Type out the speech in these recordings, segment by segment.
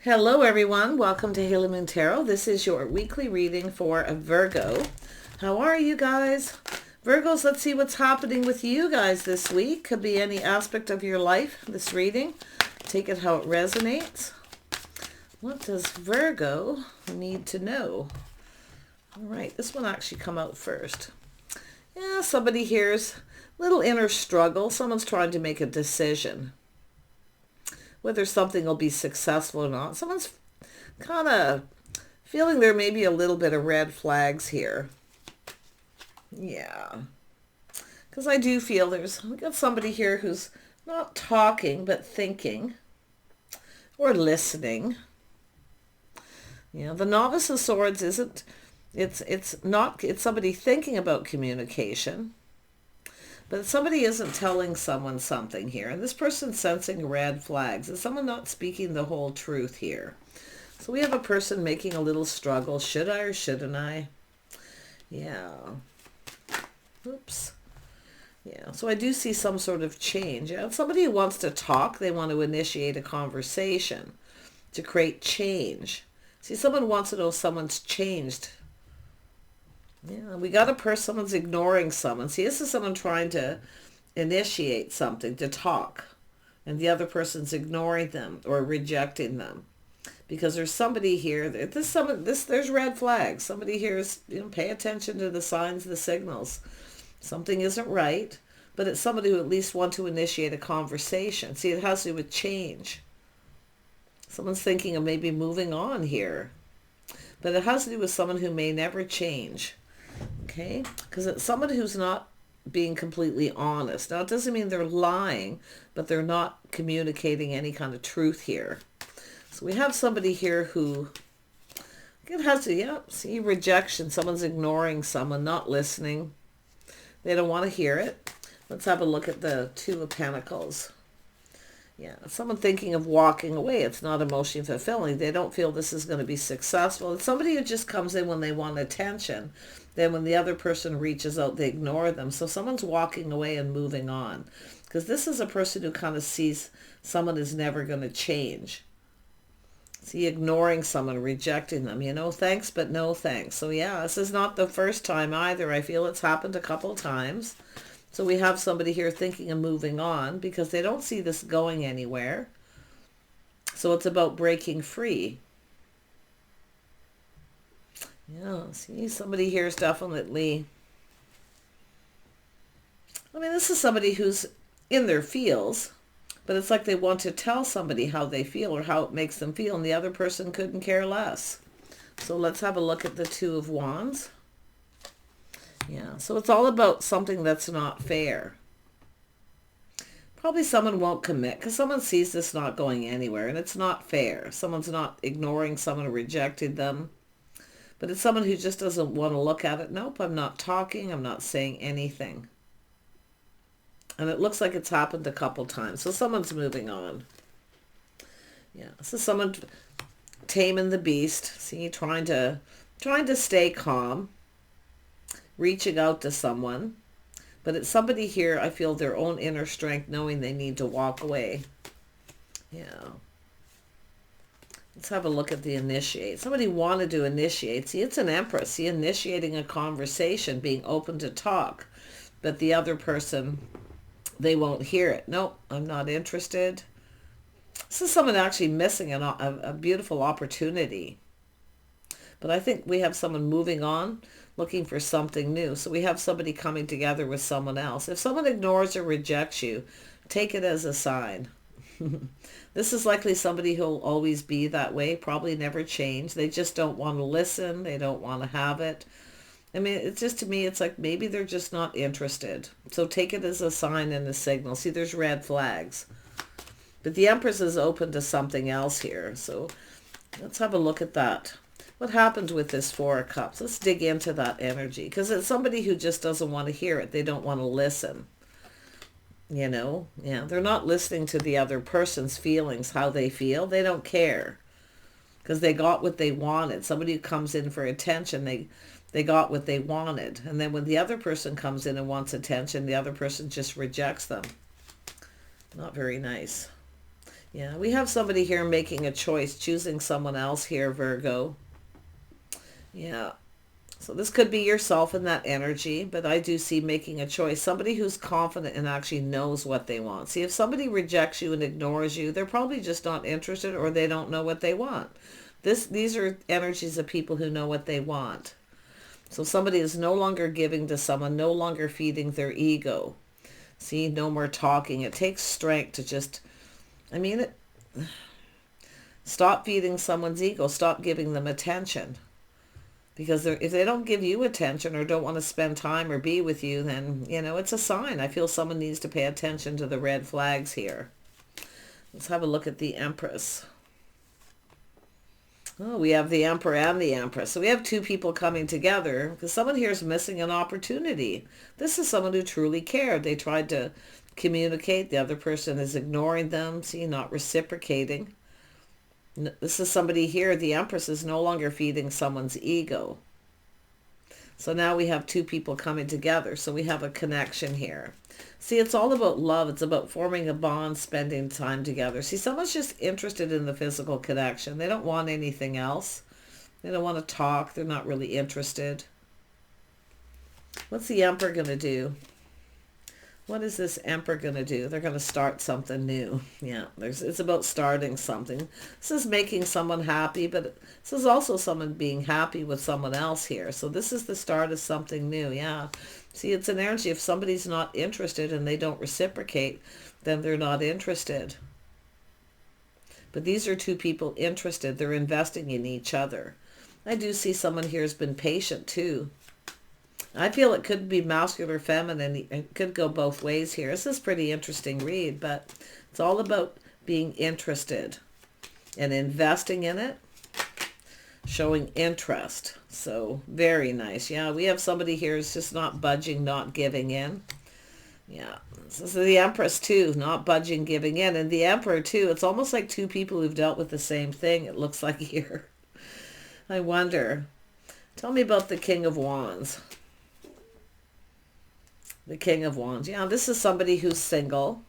Hello everyone, welcome to Haley Moon Tarot. This is your weekly reading for a Virgo. How are you guys? Virgos, let's see what's happening with you guys this week. Could be any aspect of your life, this reading. Take it how it resonates. What does Virgo need to know? All right, this one actually come out first. Yeah, somebody here's little inner struggle. Someone's trying to make a decision whether something will be successful or not. Someone's kind of feeling there may be a little bit of red flags here. Yeah. Because I do feel we got somebody here who's not talking, but thinking or listening. The Novice of Swords isn't, it's somebody thinking about communication. But somebody isn't telling someone something here. And this person's sensing red flags. Is someone not speaking the whole truth here? So we have a person making a little struggle. Should I or shouldn't I? Yeah. Oops. Yeah. So I do see some sort of change. Yeah. Somebody who wants to talk. They want to initiate a conversation to create change. See, someone wants to know if someone's changed. Yeah, we got a person, someone's ignoring someone. See, this is someone trying to initiate something, to talk, and the other person's ignoring them or rejecting them. Because there's somebody here, there's red flags. Somebody here is, pay attention to the signs, the signals. Something isn't right, but it's somebody who at least wants to initiate a conversation. See, it has to do with change. Someone's thinking of maybe moving on here. But it has to do with someone who may never change. Okay, because it's someone who's not being completely honest. Now, it doesn't mean they're lying, but they're not communicating any kind of truth here. So we have somebody here who, it has to, see, rejection. Someone's ignoring someone, not listening. They don't want to hear it. Let's have a look at the Two of Pentacles. Yeah, someone thinking of walking away. It's not emotionally fulfilling. They don't feel this is going to be successful. It's somebody who just comes in when they want attention. Then when the other person reaches out, they ignore them. So someone's walking away and moving on. Because this is a person who kind of sees someone is never going to change. See, ignoring someone, rejecting them. Thanks, but no thanks. So yeah, this is not the first time either. I feel it's happened a couple times. So we have somebody here thinking of moving on because they don't see this going anywhere. So it's about breaking free. Yeah, see, somebody here is definitely, this is somebody who's in their feels, but it's like they want to tell somebody how they feel or how it makes them feel, and the other person couldn't care less. So let's have a look at the Two of Wands. Yeah, so it's all about something that's not fair. Probably someone won't commit because someone sees this not going anywhere and it's not fair. Someone's not ignoring someone or rejecting them. But it's someone who just doesn't want to look at it. Nope, I'm not talking. I'm not saying anything. And it looks like it's happened a couple times. So someone's moving on. Yeah, so someone taming the beast. See, trying to stay calm. Reaching out to someone, but it's somebody here, I feel their own inner strength knowing they need to walk away. Yeah. Let's have a look at the initiate. Somebody wanted to initiate. See, it's an Empress. See, initiating a conversation, being open to talk, but the other person, they won't hear it. Nope, I'm not interested. This is someone actually missing a beautiful opportunity. But I think we have someone moving on, looking for something new. So we have somebody coming together with someone else. If someone ignores or rejects you, take it as a sign. This is likely somebody who'll always be that way, probably never change. They just don't want to listen. They don't want to have it. It's just, to me, it's like maybe they're just not interested. So take it as a sign and a signal. See, there's red flags. But the Empress is open to something else here. So let's have a look at that. What happens with this Four of Cups? Let's dig into that energy. Because it's somebody who just doesn't want to hear it. They don't want to listen. Yeah, they're not listening to the other person's feelings, how they feel. They don't care. Because they got what they wanted. Somebody who comes in for attention, they got what they wanted. And then when the other person comes in and wants attention, the other person just rejects them. Not very nice. Yeah, we have somebody here making a choice, choosing someone else here, Virgo. Yeah. So this could be yourself in that energy, but I do see making a choice. Somebody who's confident and actually knows what they want. See, if somebody rejects you and ignores you, they're probably just not interested, or they don't know what they want. These are energies of people who know what they want. So somebody is no longer giving to someone, no longer feeding their ego. See, no more talking. It takes strength to just, I mean, stop feeding someone's ego. Stop giving them attention. Because if they don't give you attention or don't want to spend time or be with you, then, it's a sign. I feel someone needs to pay attention to the red flags here. Let's have a look at the Empress. Oh, we have the Emperor and the Empress. So we have two people coming together because someone here is missing an opportunity. This is someone who truly cared. They tried to communicate. The other person is ignoring them. See, not reciprocating. This is somebody here. The Empress is no longer feeding someone's ego. So now we have two people coming together. So we have a connection here. See, it's all about love. It's about forming a bond, spending time together. See, someone's just interested in the physical connection. They don't want anything else. They don't want to talk. They're not really interested. What's the Emperor going to do? What is this Emperor going to do? They're going to start something new. Yeah, it's about starting something. This is making someone happy, but this is also someone being happy with someone else here. So this is the start of something new. Yeah. See, it's an energy. If somebody's not interested and they don't reciprocate, then they're not interested. But these are two people interested. They're investing in each other. I do see someone here has been patient too. I feel it could be masculine or feminine. It could go both ways here. This is a pretty interesting read, but it's all about being interested and investing in it, showing interest. So very nice. Yeah, we have somebody here who's just not budging, not giving in. Yeah, so the Empress too, not budging, giving in. And the Emperor too, it's almost like two people who've dealt with the same thing, it looks like here. I wonder. Tell me about the King of Wands. The King of Wands. Yeah, this is somebody who's single.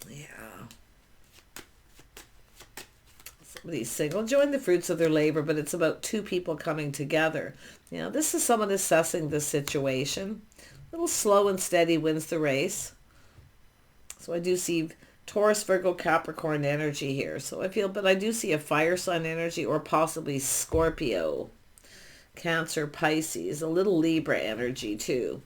Yeah. Somebody's single, enjoying the fruits of their labor, but it's about two people coming together. Yeah, this is someone assessing the situation. A little slow and steady wins the race. So I do see Taurus, Virgo, Capricorn energy here. So but I do see a fire sign energy, or possibly Scorpio. Cancer, Pisces, a little Libra energy too,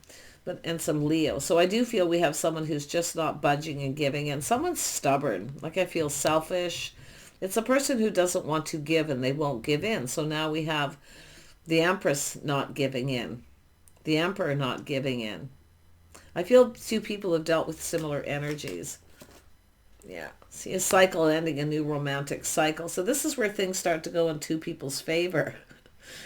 and some Leo. So I do feel we have someone who's just not budging and giving in. Someone's stubborn, like I feel selfish. It's a person who doesn't want to give and they won't give in. So now we have the Empress not giving in, the Emperor not giving in. I feel two people have dealt with similar energies. Yeah, see a cycle ending, a new romantic cycle. So this is where things start to go in two people's favor.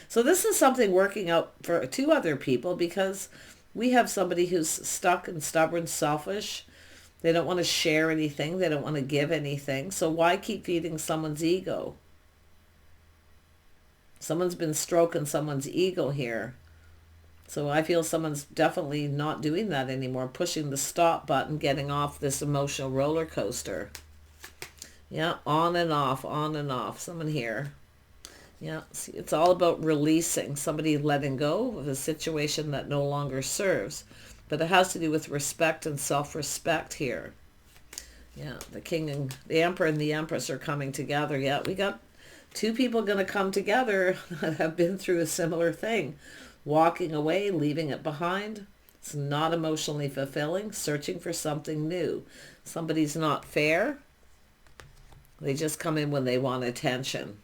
So this is something working out for two other people, because we have somebody who's stuck and stubborn, selfish. They don't want to share anything. They don't want to give anything. So why keep feeding someone's ego? Someone's been stroking someone's ego here. So I feel someone's definitely not doing that anymore, pushing the stop button, getting off this emotional roller coaster. Yeah, on and off, on and off. Someone here. Yeah, see, it's all about releasing, somebody letting go of a situation that no longer serves. But it has to do with respect and self-respect here. Yeah, the King and the Emperor and the Empress are coming together. Yeah, we got two people going to come together that have been through a similar thing. Walking away, leaving it behind. It's not emotionally fulfilling, searching for something new. Somebody's not fair. They just come in when they want attention.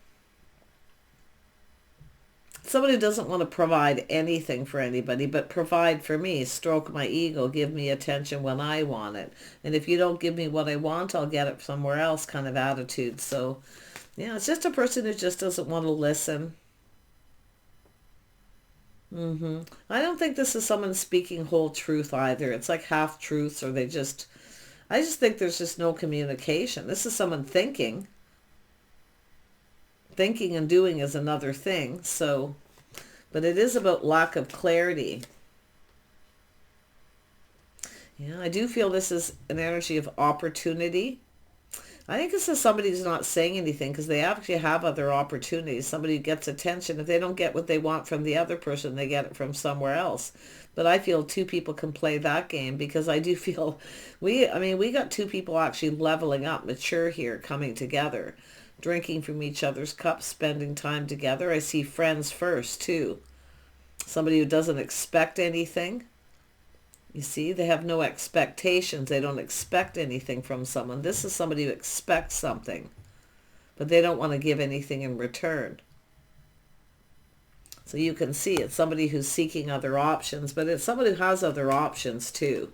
Someone who doesn't want to provide anything for anybody, but provide for me, stroke my ego, give me attention when I want it. And if you don't give me what I want, I'll get it somewhere else kind of attitude. So, yeah, it's just a person who just doesn't want to listen. I don't think this is someone speaking whole truth either. It's like half truths, or I just think there's just no communication. This is someone thinking. Thinking and doing is another thing. So, but it is about lack of clarity. Yeah, I do feel this is an energy of opportunity. I think this is somebody who's not saying anything because they actually have other opportunities. Somebody who gets attention. If they don't get what they want from the other person, they get it from somewhere else. But I feel two people can play that game because I do feel we got two people actually leveling up, mature here, coming together, drinking from each other's cups, spending time together. I see friends first too. Somebody who doesn't expect anything. You see, they have no expectations. They don't expect anything from someone. This is somebody who expects something, but they don't want to give anything in return. So you can see it's somebody who's seeking other options, but it's somebody who has other options too.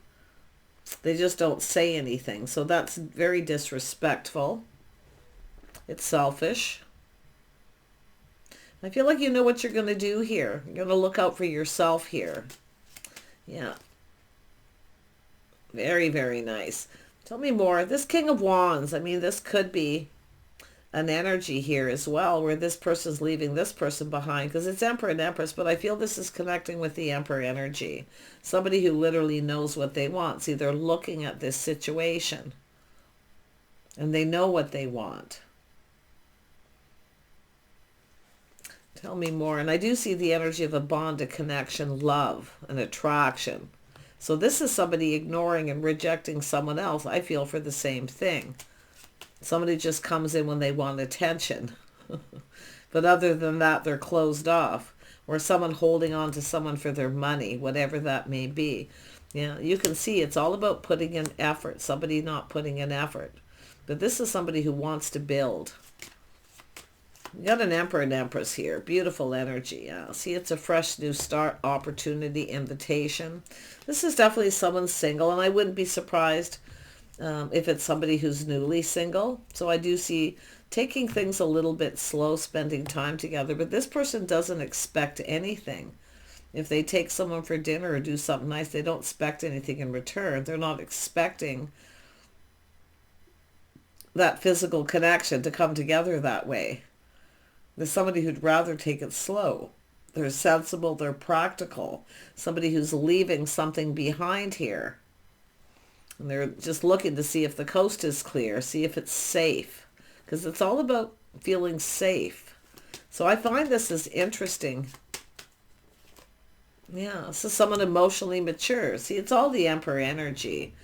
They just don't say anything. So that's very disrespectful. It's selfish. I feel like you know what you're going to do here. You're going to look out for yourself here. Yeah. Very, very nice. Tell me more. This King of Wands, this could be an energy here as well where this person's leaving this person behind because it's Emperor and Empress, but I feel this is connecting with the Emperor energy. Somebody who literally knows what they want. See, they're looking at this situation and they know what they want. Tell me more. And I do see the energy of a bond, a connection, love, an attraction. So this is somebody ignoring and rejecting someone else, I feel, for the same thing. Somebody just comes in when they want attention. But other than that, they're closed off. Or someone holding on to someone for their money, whatever that may be. Yeah, you can see it's all about putting in effort. Somebody not putting in effort. But this is somebody who wants to build. We got an Emperor and Empress here. Beautiful energy. See, it's a fresh new start, opportunity, invitation. This is definitely someone single, and I wouldn't be surprised if it's somebody who's newly single. So I do see taking things a little bit slow, spending time together. But this person doesn't expect anything. If they take someone for dinner or do something nice, they don't expect anything in return. They're not expecting that physical connection to come together that way. There's somebody who'd rather take it slow. They're sensible, they're practical. Somebody who's leaving something behind here. And they're just looking to see if the coast is clear, see if it's safe. Because it's all about feeling safe. So I find this is interesting. Yeah, this is someone emotionally mature. See, it's all the Emperor energy.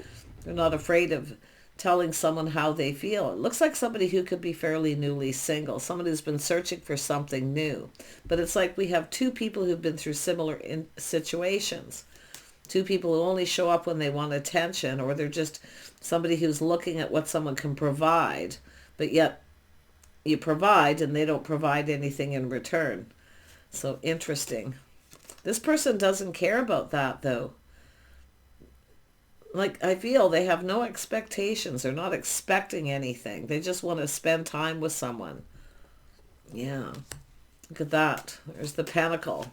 They're not afraid of telling someone how they feel. It looks like somebody who could be fairly newly single, somebody who's been searching for something new. But it's like we have two people who've been through similar situations. Two people who only show up when they want attention, or they're just somebody who's looking at what someone can provide, but yet you provide and they don't provide anything in return. So interesting. This person doesn't care about that though. Like, I feel they have no expectations. They're not expecting anything. They just want to spend time with someone. Yeah. Look at that. There's the Pentacle.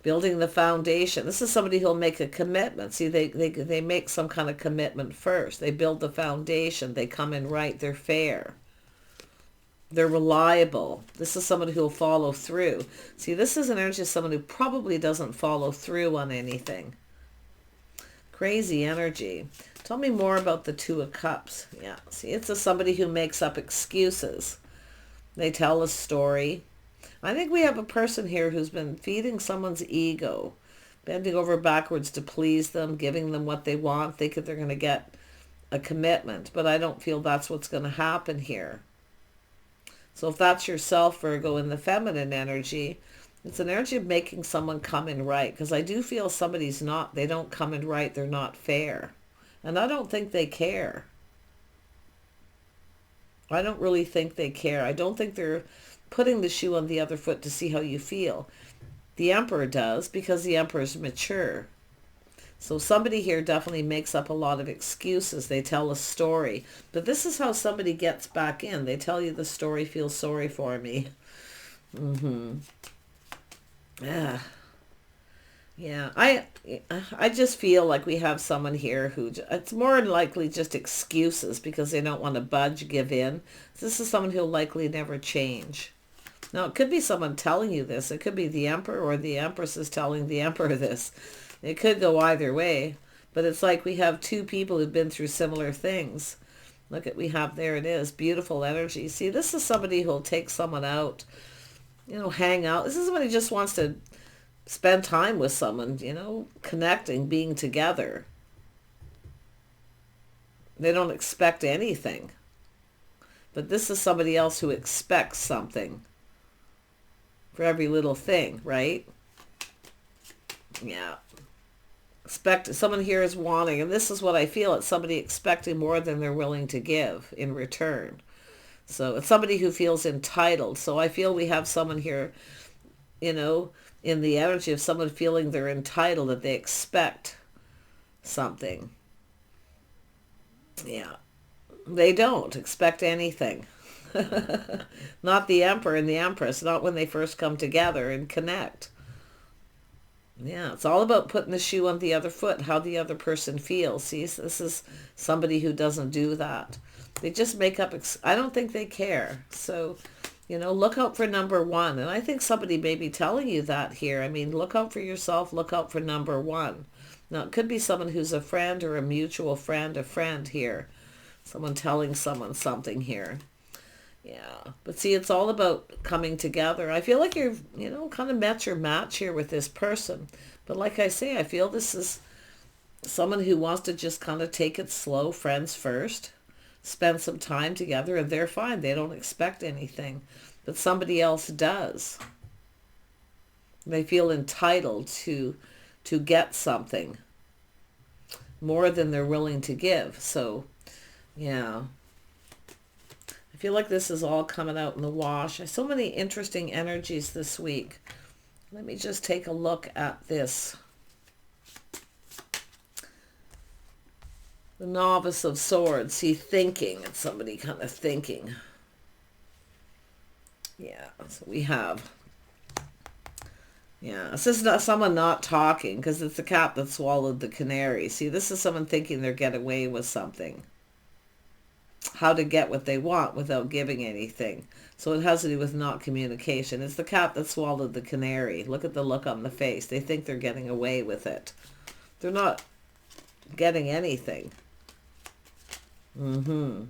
Building the foundation. This is somebody who'll make a commitment. See, they make some kind of commitment first. They build the foundation. They come in right. They're fair. They're reliable. This is somebody who'll follow through. See, this is an energy of someone who probably doesn't follow through on anything. Crazy energy. Tell me more about the Two of Cups. Yeah, see, it's somebody who makes up excuses. They tell a story. I think we have a person here who's been feeding someone's ego, bending over backwards to please them, giving them what they want, thinking they're going to get a commitment. But I don't feel that's what's going to happen here. So if that's yourself, Virgo, in the feminine energy, it's an energy of making someone come in right. Because I do feel they don't come in right, they're not fair. And I don't think they care. I don't really think they care. I don't think they're putting the shoe on the other foot to see how you feel. The Emperor does, because the Emperor's mature. So somebody here definitely makes up a lot of excuses. They tell a story. But this is how somebody gets back in. They tell you the story, feel sorry for me. Yeah. Yeah. I just feel like we have someone here who, it's more than likely just excuses because they don't want to budge, give in. This is someone who'll likely never change. Now, it could be someone telling you this. It could be the Emperor or the Empress is telling the Emperor this. It could go either way, but it's like we have two people who've been through similar things. Look at, we have, there it is, beautiful energy. See, this is somebody who'll take someone out, you know, hang out. This is somebody who just wants to spend time with someone, you know, connecting, being together. They don't expect anything. But this is somebody else who expects something for every little thing, right? Yeah. Someone here is wanting, and this is what I feel, it's somebody expecting more than they're willing to give in return. So it's somebody who feels entitled. So I feel we have someone here, you know, in the energy of someone feeling they're entitled, that they expect something. Yeah. They don't expect anything. Not the Emperor and the Empress, not when they first come together and connect. Yeah, it's all about putting the shoe on the other foot, how the other person feels. See, this is somebody who doesn't do that. They just make up, I don't think they care. So, you know, look out for number one. And I think somebody may be telling you that here. I mean, look out for yourself, look out for number one. Now, it could be someone who's a friend or a mutual friend, a friend here. Someone telling someone something here. Yeah, but see, it's all about coming together. I feel like you've, you know, kind of met your match here with this person. But like I say, I feel this is someone who wants to just kind of take it slow, friends first, spend some time together, and they're fine. They don't expect anything, but somebody else does. They feel entitled to get something more than they're willing to give. So, yeah. I feel like this is all coming out in the wash. So many interesting energies this week. Let me just take a look at this. The Novice of Swords. See, thinking. It's somebody kind of thinking. Yeah, so we have. Yeah, this is not someone not talking, because it's the cat that swallowed the canary. See, this is someone thinking they're getting away with something. How to get what they want without giving anything. So it has to do with not communication. It's the cat that swallowed the canary. Look at the look on the face. They think they're getting away with it. They're not getting anything. There's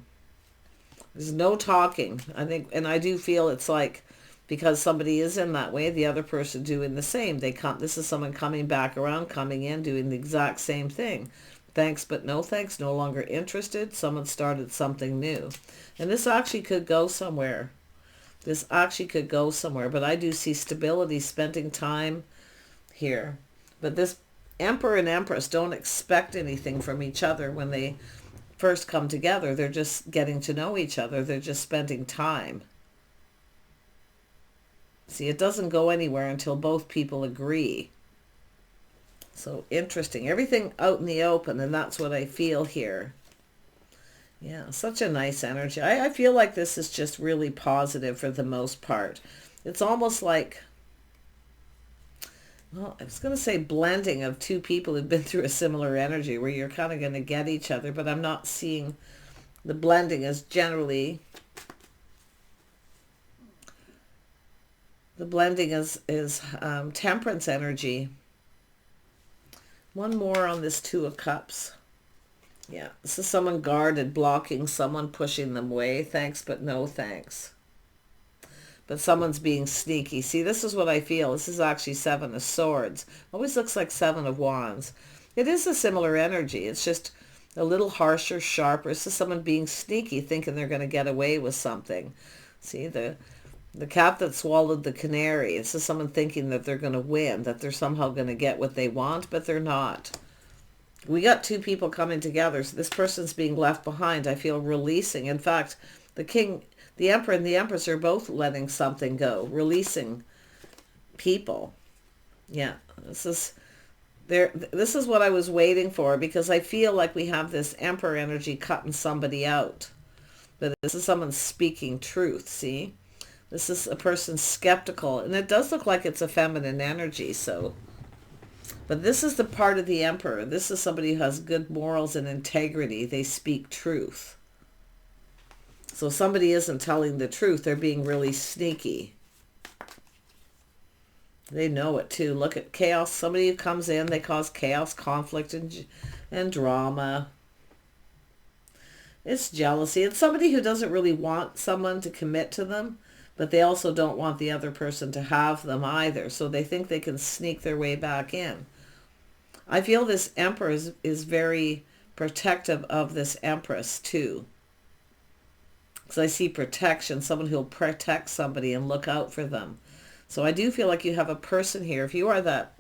no talking. I think, and I do feel it's like, because somebody is in that way, the other person doing the same. This is someone coming back around, coming in, doing the exact same thing. Thanks, but no thanks, no longer interested. Someone started something new. And this actually could go somewhere. This actually could go somewhere. But I do see stability, spending time here. But this Emperor and Empress don't expect anything from each other when they first come together. They're just getting to know each other. They're just spending time. See, it doesn't go anywhere until both people agree. So interesting. Everything out in the open, and that's what I feel here. Yeah, such a nice energy. I feel like this is just really positive for the most part. It's almost like, well, I was going to say blending of two people who've been through a similar energy where you're kind of going to get each other, but I'm not seeing the blending as generally. The blending is temperance energy. One more on this Two of Cups. Yeah, this is someone guarded, blocking someone, pushing them away. Thanks, but no thanks. But someone's being sneaky. See, this is what I feel. This is actually Seven of Swords. Always looks like Seven of Wands. It is a similar energy. It's just a little harsher, sharper. This is someone being sneaky, thinking they're going to get away with something. See, the cat that swallowed the canary. This is someone thinking that they're going to win, that they're somehow going to get what they want, but they're not. We got two people coming together, so this person's being left behind. I feel releasing. In fact, the king, the emperor, and the empress are both letting something go, releasing people. Yeah, this is what I was waiting for, because I feel like we have this emperor energy cutting somebody out. But this is someone speaking truth, see? This is a person skeptical, and it does look like it's a feminine energy, so. But this is the part of the emperor. This is somebody who has good morals and integrity. They speak truth. So somebody isn't telling the truth. They're being really sneaky. They know it too. Look at chaos. Somebody who comes in, they cause chaos, conflict, and drama. It's jealousy. It's somebody who doesn't really want someone to commit to them, but they also don't want the other person to have them either. So they think they can sneak their way back in. I feel this Emperor is very protective of this Empress too. Because I see protection, someone who'll protect somebody and look out for them. So I do feel like you have a person here. If you are that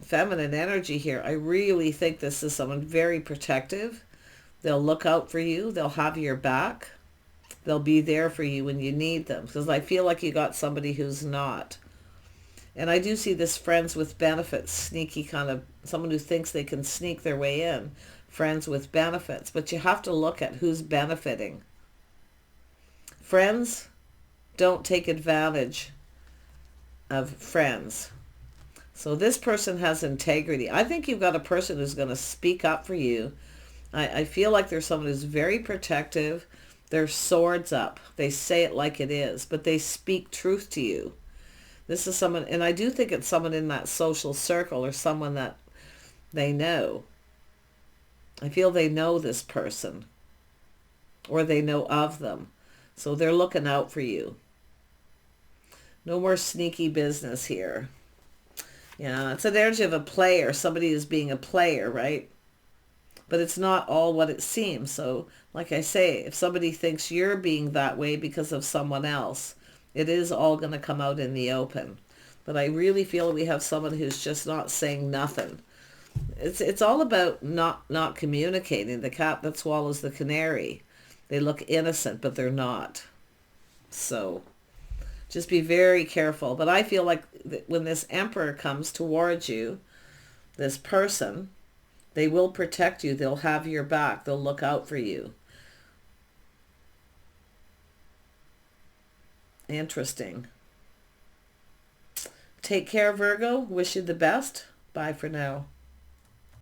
feminine energy here, I really think this is someone very protective. They'll look out for you. They'll have your back. They'll be there for you when you need them. Because I feel like you got somebody who's not. And I do see this friends with benefits, sneaky kind of, someone who thinks they can sneak their way in. Friends with benefits. But you have to look at who's benefiting. Friends don't take advantage of friends. So this person has integrity. I think you've got a person who's going to speak up for you. I feel like there's someone who's very protective. Their swords up. They say it like it is, but they speak truth to you. This is someone, and I do think it's someone in that social circle or someone that they know. I feel they know this person or they know of them. So they're looking out for you. No more sneaky business here. Yeah, it's an energy of a player, somebody who's being a player, right? But it's not all what it seems. So, like I say, if somebody thinks you're being that way because of someone else, it is all going to come out in the open. But I really feel we have someone who's just not saying nothing. It's all about not communicating. The cat that swallows the canary. They look innocent, but they're not. So just be very careful. But I feel like when this Emperor comes towards you, this person, they will protect you. They'll have your back. They'll look out for you. Interesting. Take care, Virgo. Wish you the best. Bye for now.